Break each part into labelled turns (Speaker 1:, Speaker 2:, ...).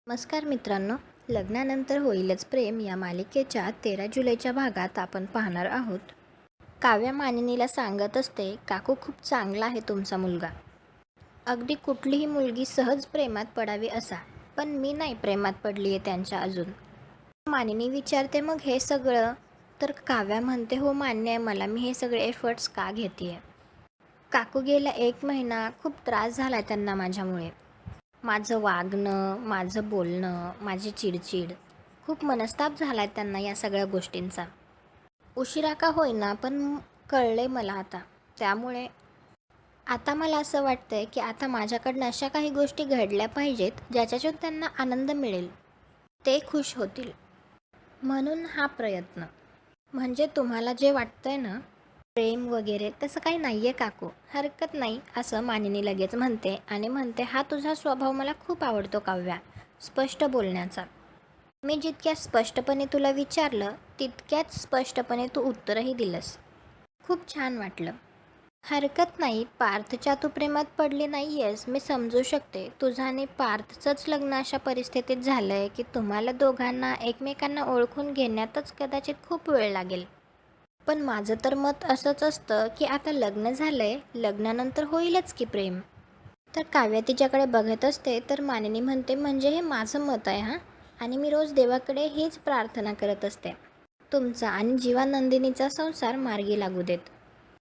Speaker 1: नमस्कार मित्रांनो, लग्नानंतर होईलच प्रेम या मालिकेच्या 13 जुलैच्या भागात आपण पाहणार आहोत. काव्या मानिनीला सांगत असते, काकू खूप चांगला आहे तुमचा मुलगा. अगदी कुठलीही मुलगी सहज प्रेमात पडावी असा, पण मी नाही प्रेमात पडली आहे त्यांच्या अजून. मानिनी विचारते मग हे सगळं, तर काव्या म्हणते हो मान्य आहे मला, मी हे सगळे एफर्ट्स का घेते. काकू गेला 1 महिना खूप त्रास झाला त्यांना माझ्यामुळे. माझं वागणं, माझं बोलणं, माझी चिडचिड, खूप मनस्ताप झाला आहे त्यांना या सगळ्या गोष्टींचा. उशिरा का होईना पण कळलं आहे मला आता. त्यामुळे आता मला असं वाटतं आहे की आता माझ्याकडनं अशा काही गोष्टी घडल्या पाहिजेत ज्याच्यातून त्यांना आनंद मिळेल, ते खुश होतील. म्हणून हा प्रयत्न. म्हणजे तुम्हाला जे वाटतंय ना, प्रेम वगैरे तसं काही नाही आहे काकू, हरकत नाही असं मानिनी लगेच म्हणते आणि म्हणते हा तुझा स्वभाव मला खूप आवडतो काव्या, स्पष्ट बोलण्याचा. मी जितक्या स्पष्टपणे तुला विचारलं तितक्याच स्पष्टपणे तू उत्तरही दिलंस. खूप छान वाटलं. हरकत नाही, पार्थच्या तू प्रेमात पडली नाही आहेस, मी समजू शकते. तुझं आणि पार्थचंच लग्न अशा परिस्थितीत झालं आहे की तुम्हाला दोघांना एकमेकांना ओळखून घेण्यातच कदाचित खूप वेळ लागेल. पण माझं तर मत असंच असतं की आता लग्न झालं आहे, लग्नानंतर होईलच की प्रेम. तर काव्या तिच्याकडे बघत असते तर मानिनी म्हणते म्हणजे हे माझं मत आहे हां, आणि मी रोज देवाकडे हीच प्रार्थना करत असते. तुमचा आणि जीवानंदिनीचा संसार मार्गी लागू देत.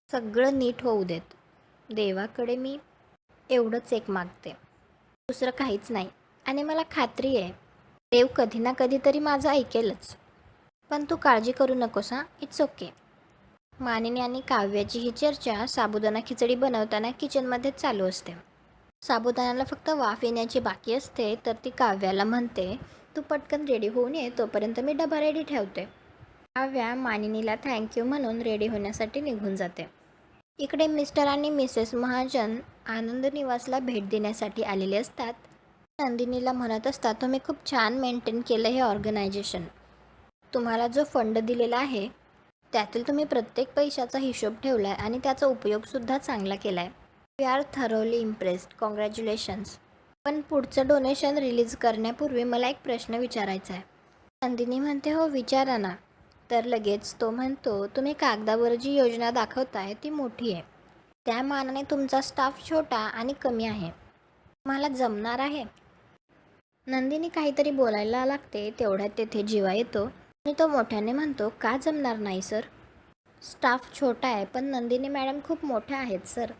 Speaker 1: सगळं नीट होऊ देत. देवाकडे मी एवढंच एक मागते, दुसरं काहीच नाही. आणि मला खात्री आहे देव कधी ना कधीतरी माझं ऐकेलच. पण तू काळजी करू नकोस हां, इट्स ओके. मानिनी आणि काव्याची ही चर्चा साबुदाणा खिचडी बनवताना किचनमध्ये चालू असते. साबुदाण्याला फक्त वाफ येण्याची बाकी असते तर ती काव्याला म्हणते तू पटकन रेडी होऊन ये, तोपर्यंत मी डबा रेडी ठेवते. काव्या मानिनीला थँक्यू म्हणून रेडी होण्यासाठी निघून जाते. इकडे मिस्टर आणि मिसेस महाजन आनंद निवासला भेट देण्यासाठी आलेले असतात. नंदिनीला म्हणत असतात तुम्ही खूप छान मेंटेन केलं हे ऑर्गनायझेशन. तुम्हाला जो फंड दिलेला आहे त्यातील तुम्ही प्रत्येक पैशाचा हिशोब ठेवला आहे आणि त्याचा उपयोगसुद्धा चांगला केला आहे. We are thoroughly impressed, congratulations. पण पुढचं डोनेशन रिलीज करण्यापूर्वी मला एक प्रश्न विचारायचा आहे. नंदिनी म्हणते हो विचारा ना. तर लगेच तो म्हणतो तुम्ही कागदावर जी योजना दाखवताय ती मोठी आहे, त्या मानाने तुमचा स्टाफ छोटा आणि कमी आहे. मला जमणार आहे. नंदिनी काहीतरी बोलायला लागते तेवढ्यात तेथे जीवा येतो आणि तो मोठ्याने म्हणतो का जमणार नाही सर, स्टाफ छोटा आहे पण नंदिनी मॅडम खूप मोठ्या आहेत सर.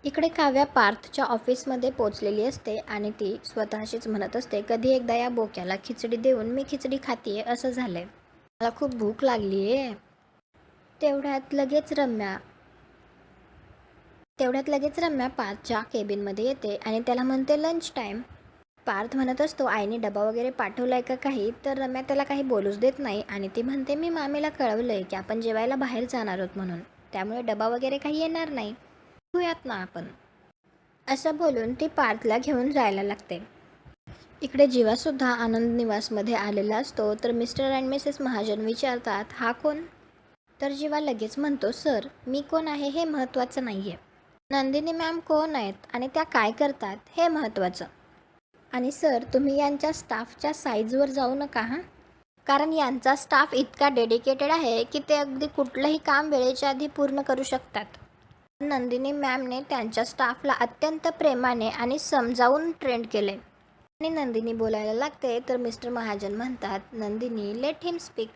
Speaker 1: इकडे काव्या पार्थच्या ऑफिसमध्ये पोचलेली असते आणि ती स्वतःशीच म्हणत असते कधी एकदा या बोक्याला खिचडी देऊन मी खिचडी खातीये असं झालंय, मला खूप भूक लागली आहे. तेवढ्यात लगेच रम्या पार्थच्या केबिनमध्ये येते आणि त्याला म्हणते लंच टाईम. पार्थ म्हणत असतो आईने डबा वगैरे पाठवलाय का काही, तर रम्या त्याला काही बोलूच देत नाही आणि ती म्हणते मी मामीला कळवलंय की आपण जेवायला बाहेर जाणार आहोत म्हणून, त्यामुळे डबा वगैरे काही येणार नाही, बघूयात ना आपण. असं बोलून ती पार्थला घेऊन जायला लागते. इकडे जीवासुद्धा आनंद निवासमध्ये आलेला असतो तर मिस्टर अँड मिसेस महाजन विचारतात हा कोण. तर जीवा लगेच म्हणतो सर मी कोण आहे हे महत्त्वाचं नाही आहे, नंदिनी मॅम कोण आहेत आणि त्या काय करतात हे महत्त्वाचं. आणि सर तुम्ही यांच्या स्टाफच्या साईजवर जाऊ नका हां, कारण यांचा स्टाफ इतका डेडिकेटेड आहे की ते अगदी कुठलंही काम वेळेच्या आधी पूर्ण करू शकतात. नंदिनी मॅमने त्यांच्या स्टाफला अत्यंत प्रेमाने आणि समजावून ट्रेंड केले. आणि नंदिनी बोलायला लागते तर मिस्टर महाजन म्हणतात नंदिनी लेट हिम स्पीक.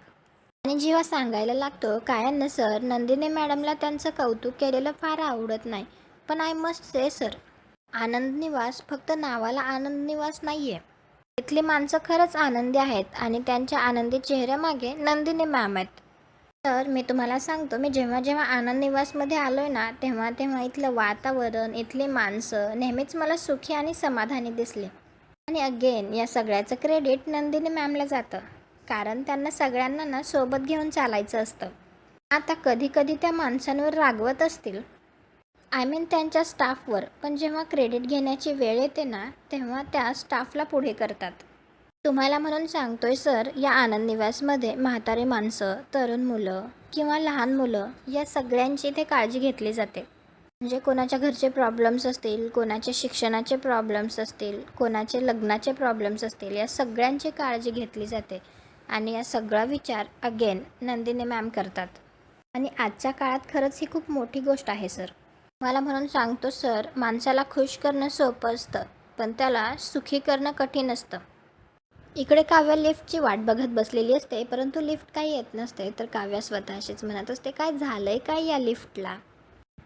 Speaker 1: आणि जेव्हा सांगायला लागतो काय ना सर, नंदिनी मॅडमला त्यांचं कौतुक केलेलं फार आवडत नाही, पण आय मस्ट से सर, आनंद निवास फक्त नावाला आनंद निवास नाही आहे. इथली माणसं खरंच आनंदी आहेत आणि त्यांच्या आनंदी चेहऱ्यामागे नंदिनी मॅम आहेत. तर मी तुम्हाला सांगतो मी जेव्हा जेव्हा आनंद निवासमध्ये आलो आहे ना तेव्हा तेव्हा इथलं वातावरण, इथली माणसं नेहमीच मला सुखी आणि समाधानी दिसली. आणि अगेन या सगळ्याचं क्रेडिट नंदिनी मॅमला जातं, कारण त्यांना सगळ्यांना ना सोबत घेऊन चालायचं असतं. आता कधी कधी त्या माणसांवर रागवत असतील, आय मीन त्यांच्या स्टाफवर, पण जेव्हा क्रेडिट घेण्याची वेळ येते ना तेव्हा त्या स्टाफला पुढे करतात. तुम्हाला म्हणून सांगतोय सर, या आनंद निवासमध्ये म्हातारे माणसं, तरुण मुलं किंवा लहान मुलं या सगळ्यांची इथे काळजी घेतली जाते. म्हणजे कोणाच्या घरचे प्रॉब्लेम्स असतील, कोणाचे शिक्षणाचे प्रॉब्लेम्स असतील, कोणाचे लग्नाचे प्रॉब्लेम्स असतील, या सगळ्यांची काळजी घेतली जाते आणि या सगळा विचार अगेन नंदिनी मॅम करतात. आणि आजच्या काळात खरंच ही खूप मोठी गोष्ट आहे सर. मला म्हणून सांगतो सर, माणसाला खुश करणं सोपं असतं, पण त्याला सुखी करणं कठीण असतं. इकडे काव्या लिफ्टची वाट बघत बसलेली असते, परंतु लिफ्ट काही येत नसते. तर काव्या स्वतःशीच म्हणत असते, काय झालंय काय या लिफ्टला?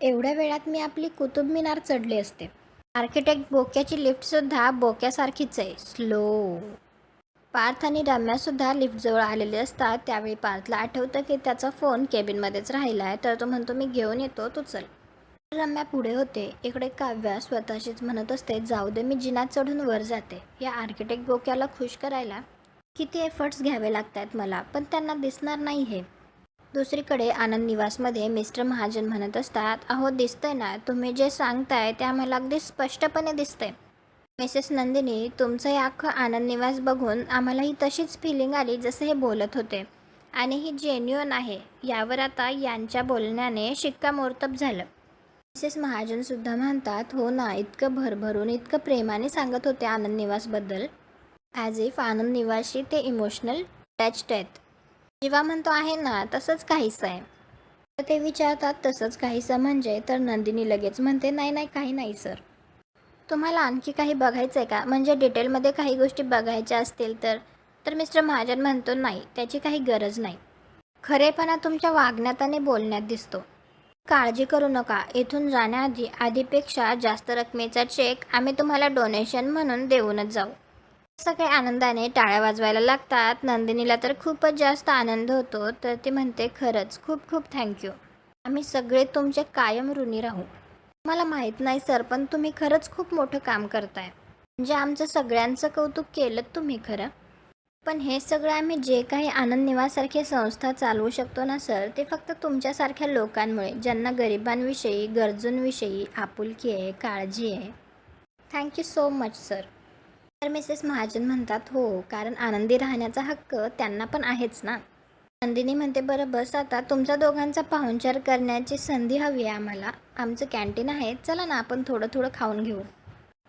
Speaker 1: एवढ्या वेळात मी आपली कुतुब मिनार चढली असते. आर्किटेक्ट बोक्याची लिफ्टसुद्धा बोक्यासारखीच आहे, स्लो. पार्थ आणि रम्यासुद्धा लिफ्टजवळ आलेले असतात. त्यावेळी पार्थला आठवतं की त्याचा फोन केबिनमध्येच राहिला आहे. तर तो म्हणतो, मी घेऊन येतो, तू चल. रम्या पुढे होते. इकडे काव्या स्वतःशीच म्हणत असते, जाऊ दे, मी जिना चढून वर जाते. या आर्किटेक्ट बोक्याला खुश करायला किती एफर्ट्स घ्यावे लागतात मला, पण त्यांना दिसणार नाही हे. दुसरीकडे आनंद निवासमध्ये मिस्टर महाजन म्हणत असतात, अहो दिसतंय ना, तुम्ही जे सांगताय ते आम्हाला अगदी स्पष्टपणे दिसतंय. मिसेस नंदिनी, तुमचं हे अख्खं आनंद निवास बघून आम्हालाही तशीच फिलिंग आली जसं हे बोलत होते, आणि ही जेन्युअन आहे. यावर आता यांच्या बोलण्याने शिक्कामोर्तब झालं. मिसेस महाजनसुद्धा म्हणतात, हो ना, इतकं भरभरून इतकं प्रेमाने सांगत होते आनंद निवासबद्दल, ॲज इफ आनंद निवासशी ते इमोशनल अटॅच्ड आहेत. जीवा म्हणतो, आहे ना, तसंच काहीसं आहे. तर ते विचारतात, तसंच काहीसं म्हणजे? तर नंदिनी लगेच म्हणते, नाही नाही, काही नाही सर. तुम्हाला आणखी काही बघायचं आहे का? म्हणजे डिटेलमध्ये काही गोष्टी बघायच्या असतील तर? तर मिस्टर महाजन म्हणतो, नाही, त्याची काही गरज नाही. खरेपणा तुमच्या वागण्यात आणि बोलण्यात दिसतो. काळजी करू नका, इथून जाण्याआधी आधीपेक्षा जास्त रकमेचा चेक आम्ही तुम्हाला डोनेशन म्हणून देऊनच जाऊ. सगळे आनंदाने टाळ्या वाजवायला लागतात. नंदिनीला तर खूपच जास्त आनंद होतो. तर ती म्हणते, खरंच खूप खूप थँक्यू. आम्ही सगळे तुमचे कायम ऋणी राहू. मला माहीत नाही सर, पण तुम्ही खरंच खूप मोठं काम करताय. म्हणजे आमचं सगळ्यांचं कौतुक केलं तुम्ही खरं. पण हे सगळं आम्ही जे काही आनंद निवासारखी संस्था चालवू शकतो ना सर, ते फक्त तुमच्यासारख्या लोकांमुळे, ज्यांना गरिबांविषयी, गरजूंविषयी आपुलकी आहे, काळजी आहे. Thank you so much sir. तर मिसेस महाजन म्हणतात, हो, कारण आनंदी राहण्याचा हक्क त्यांना पण आहेच ना. नंदिनी म्हणते, बरं बस आता, तुमच्या दोघांचा पाहुणचार करण्याची संधी हवी आहे आम्हाला. आमचं कॅन्टीन आहे, चला ना, आपण थोडं थोडं खाऊन घेऊ.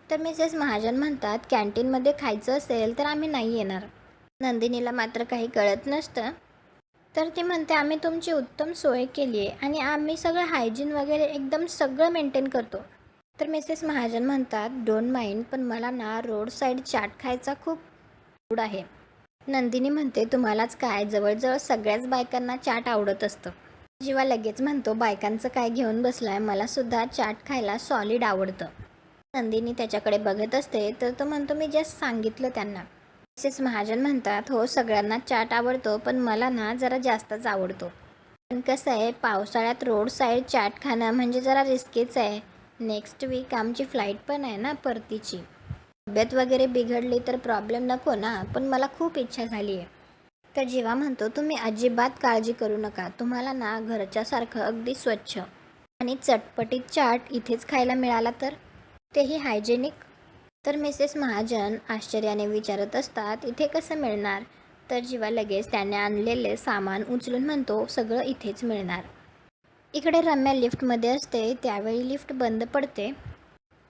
Speaker 1: तर मिसेस महाजन म्हणतात, कॅन्टीनमध्ये खायचं असेल तर आम्ही नाही येणार. नंदिनीला मात्र काही कळत नसतं. तर ती म्हणते, आम्ही तुमची उत्तम सोय केली आहे आणि आम्ही सगळं हायजीन वगैरे एकदम सगळं मेंटेन करतो. तर मिसेस महाजन म्हणतात, डोंट माइंड, पण मला ना रोड साईड चाट खायचा खूप आवड आहे. नंदिनी म्हणते, तुम्हालाच काय, जवळजवळ सगळ्याच बायकांना चाट आवडत असतं. जीवा लगेच म्हणतो, बायकांचं काय घेऊन बसलाय, मला सुद्धा चाट खायला सॉलिड आवडतं. नंदिनी त्याच्याकडे बघत असते. तर तो म्हणतो, मी जस्ट सांगितलं त्यांना. मिसेस महाजन म्हणतात, हो, सगळ्यांना चाट आवडतो, पण मला ना जरा जास्तच आवडतो. पण कसं आहे, पावसाळ्यात रोड साईड चाट खाणं म्हणजे जरा रिस्कीच आहे. नेक्स्ट वीक आमची फ्लाईट पण आहे ना परतीची. तब्येत वगैरे बिघडली तर प्रॉब्लेम नको ना, पण मला खूप इच्छा झाली आहे. तर जीवा म्हणतो, तुम्ही अजिबात काळजी करू नका. तुम्हाला ना घरच्यासारखं अगदी स्वच्छ आणि चटपटीत चाट इथेच खायला मिळाला तर, तेही हायजेनिक. तर मिसेस महाजन आश्चर्याने विचारत असतात, इथे कसं मिळणार? तर जीवा लगेच त्याने आणलेले सामान उचलून म्हणतो, सगळं इथेच मिळणार. इकडे रम्या लिफ्टमध्ये असते. त्यावेळी लिफ्ट बंद पडते.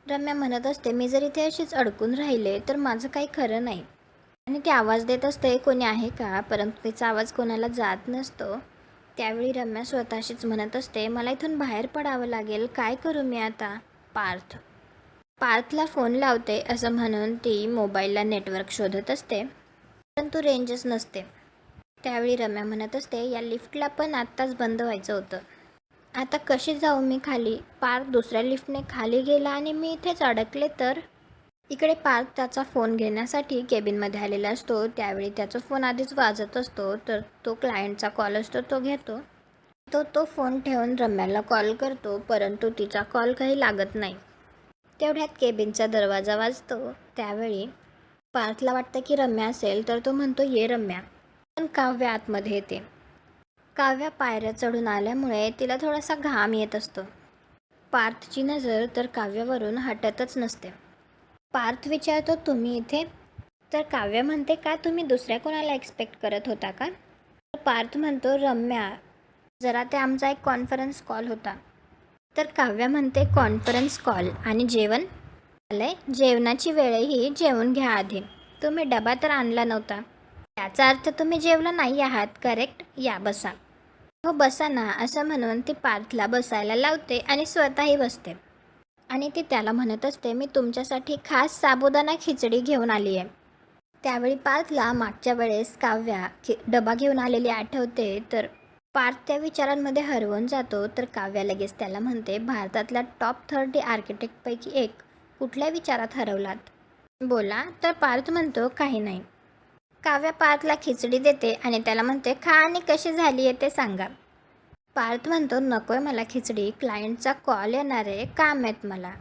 Speaker 1: रम्या म्हणत असते, मी जर इथे अशीच अडकून राहिले तर माझं काही खरं नाही. आणि ती आवाज देत असते, कोणी आहे का? परंतु तिचा आवाज कोणाला जात नसतो. त्यावेळी रम्या स्वतःशीच म्हणत असते, मला इथून बाहेर पडावं लागेल, काय करू मी आता? पार्थ. पार्थला फोन लावते असं म्हणून ती मोबाईलला नेटवर्क शोधत असते, परंतु रेंजच नसते. त्यावेळी रम्या म्हणत असते, या लिफ्टला पण आत्ताच बंद व्हायचं होतं. आता कशी जाऊ मी खाली? पार्थ दुसऱ्या लिफ्टने खाली गेला आणि मी इथेच अडकले तर? इकडे पार्थ त्याचा फोन घेण्यासाठी केबिनमध्ये आलेला असतो. त्यावेळी त्याचा फोन आधीच वाजत असतो. तर तो क्लायंटचा कॉल असतो, तो घेतो. तो फोन ठेवून रम्याला कॉल करतो, परंतु तिचा कॉल काही लागत नाही. तेवढ्यात केबिनचा दरवाजा वाजतो. त्यावेळी पार्थला वाटतं की रम्या असेल, तर तो म्हणतो, ये रम्या. पण काव्या आतमध्ये येते. काव्या पायऱ्या चढून आल्यामुळे तिला थोडासा घाम येत असतो. पार्थची नजर तर काव्यावरून हटतच नसते. पार्थ विचारतो, तुम्ही इथे? तर काव्या म्हणते, का तुम्ही दुसऱ्या कोणाला एक्सपेक्ट करत होता का? तर पार्थ म्हणतो, रम्या, जरा ते आमचा एक कॉन्फरन्स कॉल होता. तर काव्या म्हणते कॉन्फरन्स कॉल आणि जेवण आलंय. जेवणाची वेळही जेवून घ्या आधी. तुम्ही डबा तर आणला नव्हता. याचा अर्थ तुम्ही जेवलं नाही आहात, करेक्ट? या बसा. हो बसा ना, असं म्हणून ती पार्थला बसायला लावते आणि स्वतःही बसते. आणि ती त्याला म्हणत असते, मी तुमच्यासाठी खास साबुदाणा खिचडी घेऊन आली आहे. त्यावेळी पार्थला मागच्या वेळेस काव्या डबा घेऊन आलेली आठवते. तर पार्थ त्या विचारांमध्ये हरवून जातो. तर काव्या लगेच त्याला म्हणते, भारतातल्या टॉप 30 आर्किटेक्टपैकी एक कुठल्या विचारात हरवलात? बोला. तर पार्थ म्हणतो, काही नाही. काव्या पार्थला खिचडी देते आणि त्याला म्हणते, खा आणि कशी झाली आहे ते सांगा. पार्थ म्हणतो, नकोय मला खिचडी, क्लायंटचा कॉल येणार आहे, काम आहेत मला.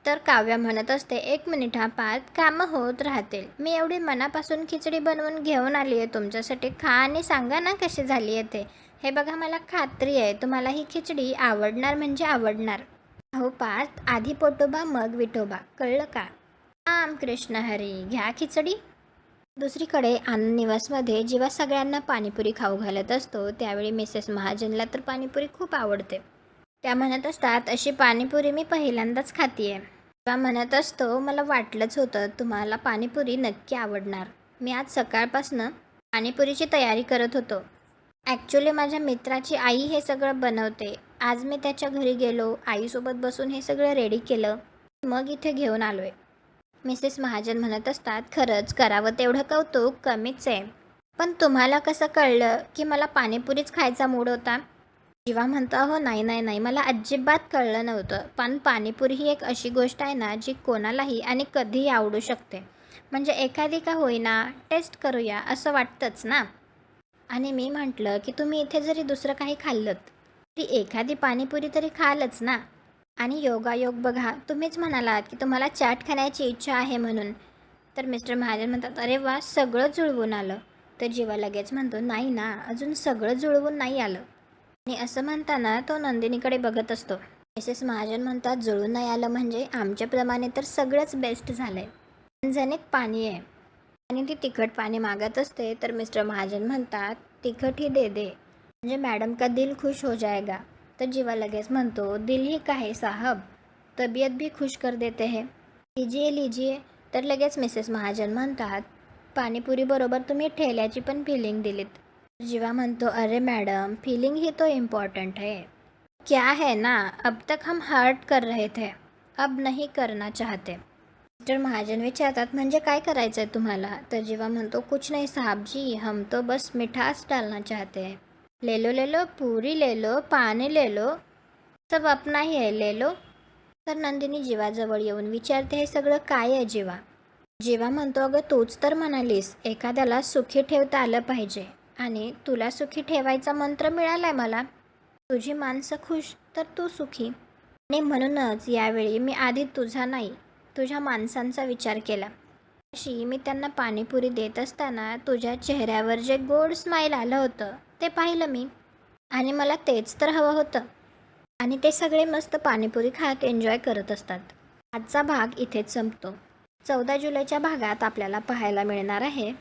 Speaker 1: तर काव्या म्हणत असते, एक मिनिट हा पार्थ, कामं होत राहतील. मी एवढी मनापासून खिचडी बनवून घेऊन आली आहे तुमच्यासाठी, खा आणि सांगा ना कशी झाली आहे ते. हे बघा, मला खात्री आहे तुम्हाला ही खिचडी आवडणार म्हणजे आवडणार. हो पार्थ, आधी पोटोबा मग विठोबा, कळलं का? राम कृष्ण हरी, घ्या खिचडी. दुसरीकडे आनंद निवासमध्ये जेव्हा सगळ्यांना पाणीपुरी खाऊ घालत असतो त्यावेळी मिसेस महाजनला तर पाणीपुरी खूप आवडते. त्या म्हणत असतात, अशी पाणीपुरी मी पहिल्यांदाच खातीये. तेव्हा म्हणत असतो, मला वाटलंच होतं तुम्हाला पाणीपुरी नक्की आवडणार. मी आज सकाळपासनं पाणीपुरीची तयारी करत होतो. ॲक्च्युली माझ्या मित्राची आई हे सगळं बनवते. आज मी त्याच्या घरी गेलो, आईसोबत बसून हे सगळं रेडी केलं, मग इथे घेऊन आलो आहे. मिसेस महाजन म्हणत असतात, खरंच करावं तेवढं कौतुक कमीच आहे. पण तुम्हाला कसं कळलं की मला पाणीपुरीच खायचा मूड होता? जीवा म्हणतो, हो नाही नाही नाही, मला अजिबात कळलं नव्हतं. पण पाणीपुरी ही एक अशी गोष्ट आहे ना जी कोणालाही आणि कधीही आवडू शकते. म्हणजे एखादी का होईना टेस्ट करूया असं वाटतंच ना. आणि मी म्हटलं की तुम्ही इथे जरी दुसरं काही खाल्लं ती एखादी पाणीपुरी तरी खालच ना. आणि योगायोग बघा, तुम्हीच म्हणालात की तुम्हाला चाट खाण्याची इच्छा आहे म्हणून. तर मिस्टर महाजन म्हणतात, अरे वा, सगळं जुळवून आलं. तर जीवा लगेच म्हणतो, नाही ना, अजून सगळं जुळवून नाही आलं. आणि असं म्हणताना तो नंदिनीकडे बघत असतो. मिसेस महाजन म्हणतात, जुळून नाही आलं म्हणजे आमच्याप्रमाणे तर सगळंच बेस्ट झालं आहे. झणझणीत पाणी आहे. आणि ती तिखट पाणी मागत असते. तर मिस्टर महाजन म्हणतात, तिखट ही दे दे, म्हणजे मॅडम का दिल खुश हो जाएगा. तर जीवा लगेच म्हणतो, दिल ही का है साहब, तबीयत भी खुश कर देते हैं, लीजिए लीजिए. तर लगेच मिसेस महाजन म्हणतात, पाणीपुरी बरोबर तुम्ही ठेल्याची पण फिलिंग दिलीत. जीवा म्हणतो, अरे मॅडम, फीलिंग ही तो इम्पॉर्टंट है. क्या है ना, अब तक हम हर्ट कर रहे थे, अब नहीं करना चाहते. मिस्टर महाजन विचारतात, म्हणजे काय करायचं आहे तुम्हाला? तर जीवा म्हणतो, कुछ नहीं साहब जी, हम तो बस मिठास डालना चाहते हैं. ले लो पूरी ले लो, पानी ले लो, सब अपना ही है, ले लो. तर नंदिनी जीवाजवळ येऊन विचारते, हे सगळं काय आहे जीवा? जीवा म्हणतो, अगं तूच तर म्हणालीस एखाद्याला सुखी ठेवता आलं पाहिजे, आणि तुला सुखी ठेवायचा मंत्र मिळालाय मला. तुझी माणसं खुश तर तू सुखी. आणि म्हणूनच यावेळी मी आधी तुझा नाही, तुझ्या माणसांचा विचार केला. अशी मी त्यांना पाणीपुरी देत असताना तुझ्या चेहऱ्यावर जे गोड स्माईल आलं होतं ते पाहिलं मी, आणि मला तेच तर हवं होतं. आणि ते सगळे मस्त पाणीपुरी खात एन्जॉय करत असतात. आजचा भाग इथेच संपतो. 14 जुलैच्या भागात आपल्याला पाहायला मिळणार आहे,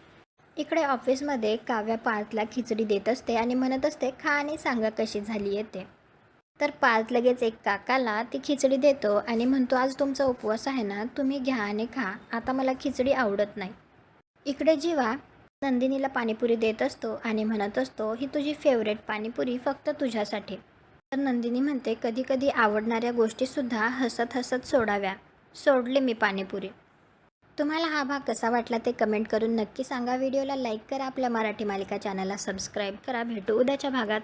Speaker 1: इकडे ऑफिसमध्ये काव्या पार्थला खिचडी देत असते आणि म्हणत असते, खा आणि सांगा कशी झाली आहे ते. तर पार्थ लगेच एक काकाला ती खिचडी देतो आणि म्हणतो, आज तुमचा उपवास आहे ना, तुम्ही घ्या आणि खा, आता मला खिचडी आवडत नाही. इकडे जीवा नंदिनीला पाणीपुरी देत असतो आणि म्हणत असतो, ही तुझी फेवरेट पाणीपुरी फक्त तुझ्यासाठी. तर नंदिनी म्हणते, कधी कधी आवडणाऱ्या गोष्टीसुद्धा हसत हसत सोडाव्या. सोडले मी पाणीपुरी. तुम्हाला हा भाग कसा वाटला ते कमेंट करून नक्की सांगा. व्हिडिओला लाईक करा, आपल्या मराठी मालिका चॅनलला सबस्क्राईब करा. भेटू उद्याच्या भागात.